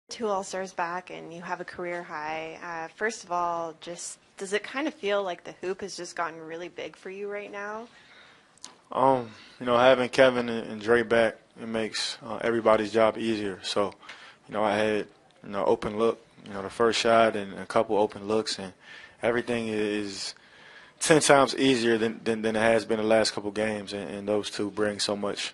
Two All-Stars back and you have a career high. First of all, just does it kind of feel like the hoop has just gotten really big for you right now? Having Kevin and Dre back, it makes everybody's job easier. So, I had, open look, the first shot and a couple open looks, and everything is 10 times easier than it has been the last couple games, and those two bring so much,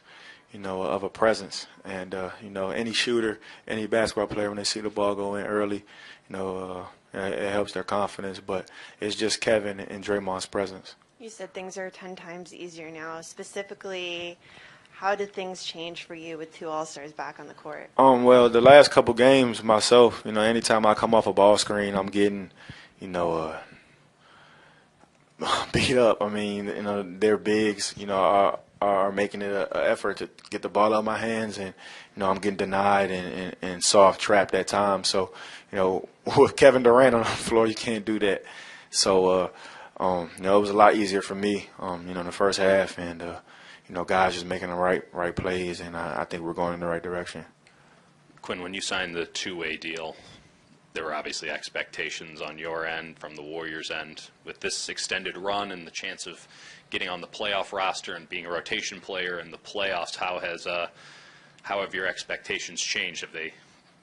of a presence. And, any shooter, any basketball player, when they see the ball go in early, it helps their confidence. But it's just Kevin and Draymond's presence. You said things are 10 times easier now. Specifically, how did things change for you with two All-Stars back on the court? Well, the last couple games myself, anytime I come off a ball screen, I'm getting, beat up. I mean, their bigs, are making it an effort to get the ball out of my hands, and I'm getting denied and soft trapped at times. So, with Kevin Durant on the floor, you can't do that. So, it was a lot easier for me, in the first half, and guys just making the right plays, and I think we're going in the right direction. Quinn, when you signed the two-way deal, there were obviously expectations on your end, from the Warriors' end. With this extended run and the chance of getting on the playoff roster and being a rotation player in the playoffs, how have your expectations changed? Have they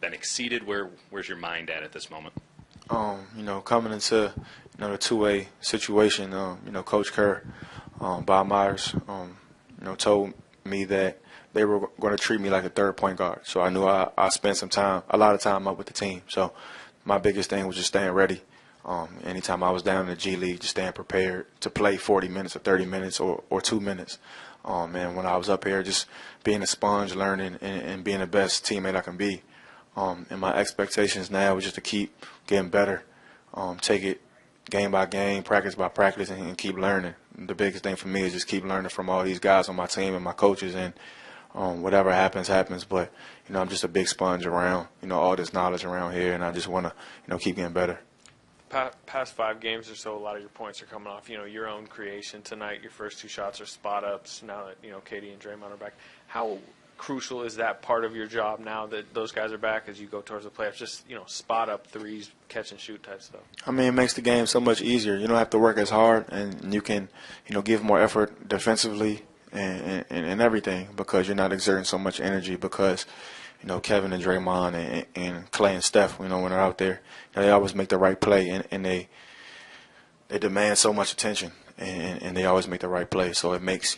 been exceeded? Where's your mind at this moment? Coming into the two-way situation, Coach Kerr, Bob Myers, told me that they were going to treat me like a third point guard. So I knew I spent a lot of time up with the team. So my biggest thing was just staying ready. Anytime I was down in the G League, just staying prepared to play 40 minutes or 30 minutes or 2 minutes. And when I was up here, just being a sponge, learning, and being the best teammate I can be. And my expectations now is just to keep getting better, take it game by game, practice by practice, and keep learning. The biggest thing for me is just keep learning from all these guys on my team and my coaches, and whatever happens. But, I'm just a big sponge around, all this knowledge around here, and I just want to, keep getting better. Past 5 games or so, a lot of your points are coming off, your own creation. Tonight, your first 2 shots are spot ups. Now that, Katie and Draymond are back, how crucial is that part of your job now that those guys are back as you go towards the playoffs? Just, spot up threes, catch and shoot type stuff. I mean, it makes the game so much easier. You don't have to work as hard, and you can, give more effort defensively and everything, because you're not exerting so much energy, because Kevin and Draymond and Clay and Steph, when they're out there, they always make the right play, and they demand so much attention, and they always make the right play. So it makes,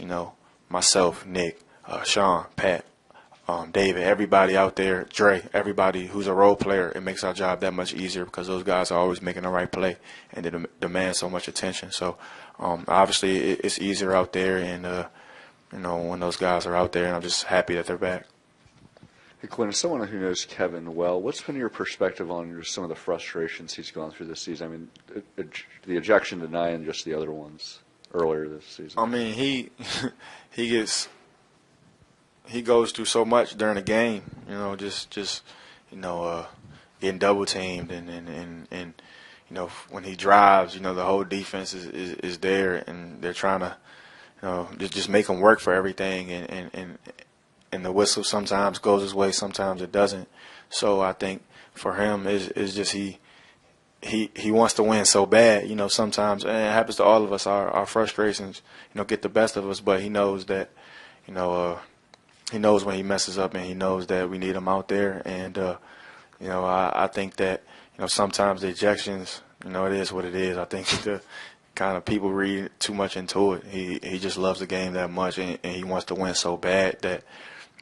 myself, Nick, Sean, Pat, David, everybody out there, Dre, everybody who's a role player, it makes our job that much easier, because those guys are always making the right play, and they demand so much attention. So obviously it's easier out there, and when those guys are out there, and I'm just happy that they're back. Hey, Quinn, as someone who knows Kevin well, what's been your perspective on just some of the frustrations he's gone through this season? I mean, the ejection tonight and just the other ones earlier this season. I mean, he goes through so much during the game, getting double teamed, and when he drives, the whole defense is there, and they're trying to just make him work for everything, and the whistle sometimes goes his way, sometimes it doesn't. So I think for him is just he wants to win so bad. Sometimes, and it happens to all of us, our frustrations, get the best of us. But he knows that, he knows when he messes up, and he knows that we need him out there. And I think that sometimes the ejections, it is what it is. I think the kind of people read too much into it. He just loves the game that much, and he wants to win so bad that.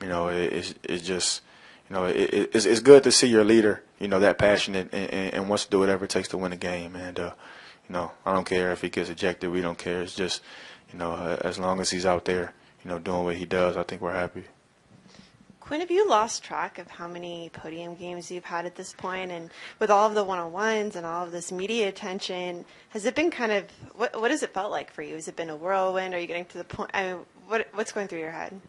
It's just, it's good to see your leader, that passionate and wants to do whatever it takes to win a game. And, I don't care if he gets ejected. We don't care. It's just, as long as he's out there, doing what he does, I think we're happy. Quinn, have you lost track of how many podium games you've had at this point? And with all of the one-on-ones and all of this media attention, has it been kind of, what has it felt like for you? Has it been a whirlwind? Are you getting to the point, what's going through your head?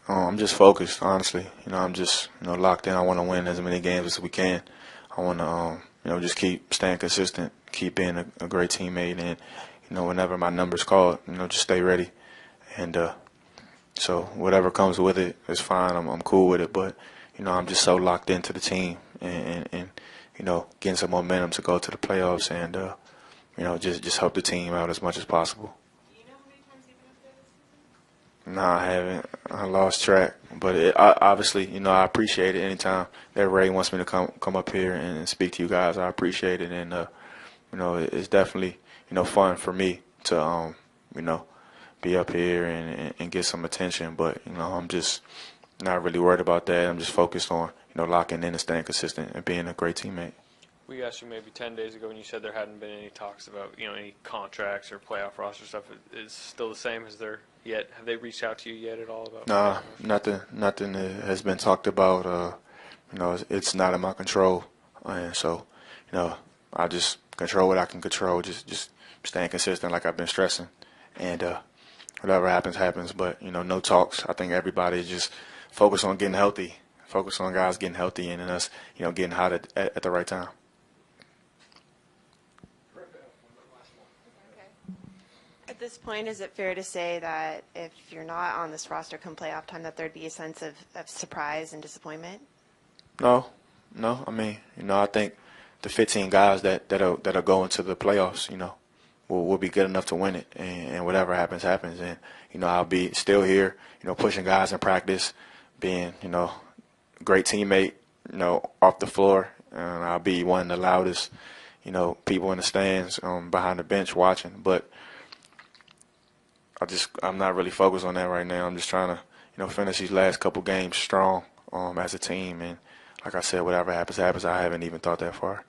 I'm just focused, honestly. I'm just, locked in. I want to win as many games as we can. I want to, just keep staying consistent, keep being a great teammate, and, whenever my number's called, just stay ready. And so whatever comes with it is fine. I'm cool with it. But, I'm just so locked into the team and getting some momentum to go to the playoffs and just help the team out as much as possible. No, I haven't. I lost track, but obviously, I appreciate it. Anytime that Ray wants me to come up here and speak to you guys, I appreciate it, and it's definitely fun for me to be up here and get some attention. But I'm just not really worried about that. I'm just focused on locking in and staying consistent and being a great teammate. We asked you maybe 10 days ago, and you said there hadn't been any talks about any contracts or playoff roster stuff. Is still the same? Is there yet? Have they reached out to you yet at all about? Nah, nothing has been talked about. It's not in my control, and so I just control what I can control. Just staying consistent, like I've been stressing, and whatever happens. But no talks. I think everybody just focus on getting healthy. Focus on guys getting healthy and us, getting hot at the right time. At this point, is it fair to say that if you're not on this roster come playoff time, that there'd be a sense of surprise and disappointment? No. I mean, I think the 15 guys that'll go into the playoffs, will be good enough to win it, and whatever happens. And I'll be still here, pushing guys in practice, being a great teammate, off the floor, and I'll be one of the loudest, people in the stands, behind the bench watching, but. I'm not really focused on that right now. I'm just trying to, finish these last couple games strong as a team. And like I said, whatever happens. I haven't even thought that far.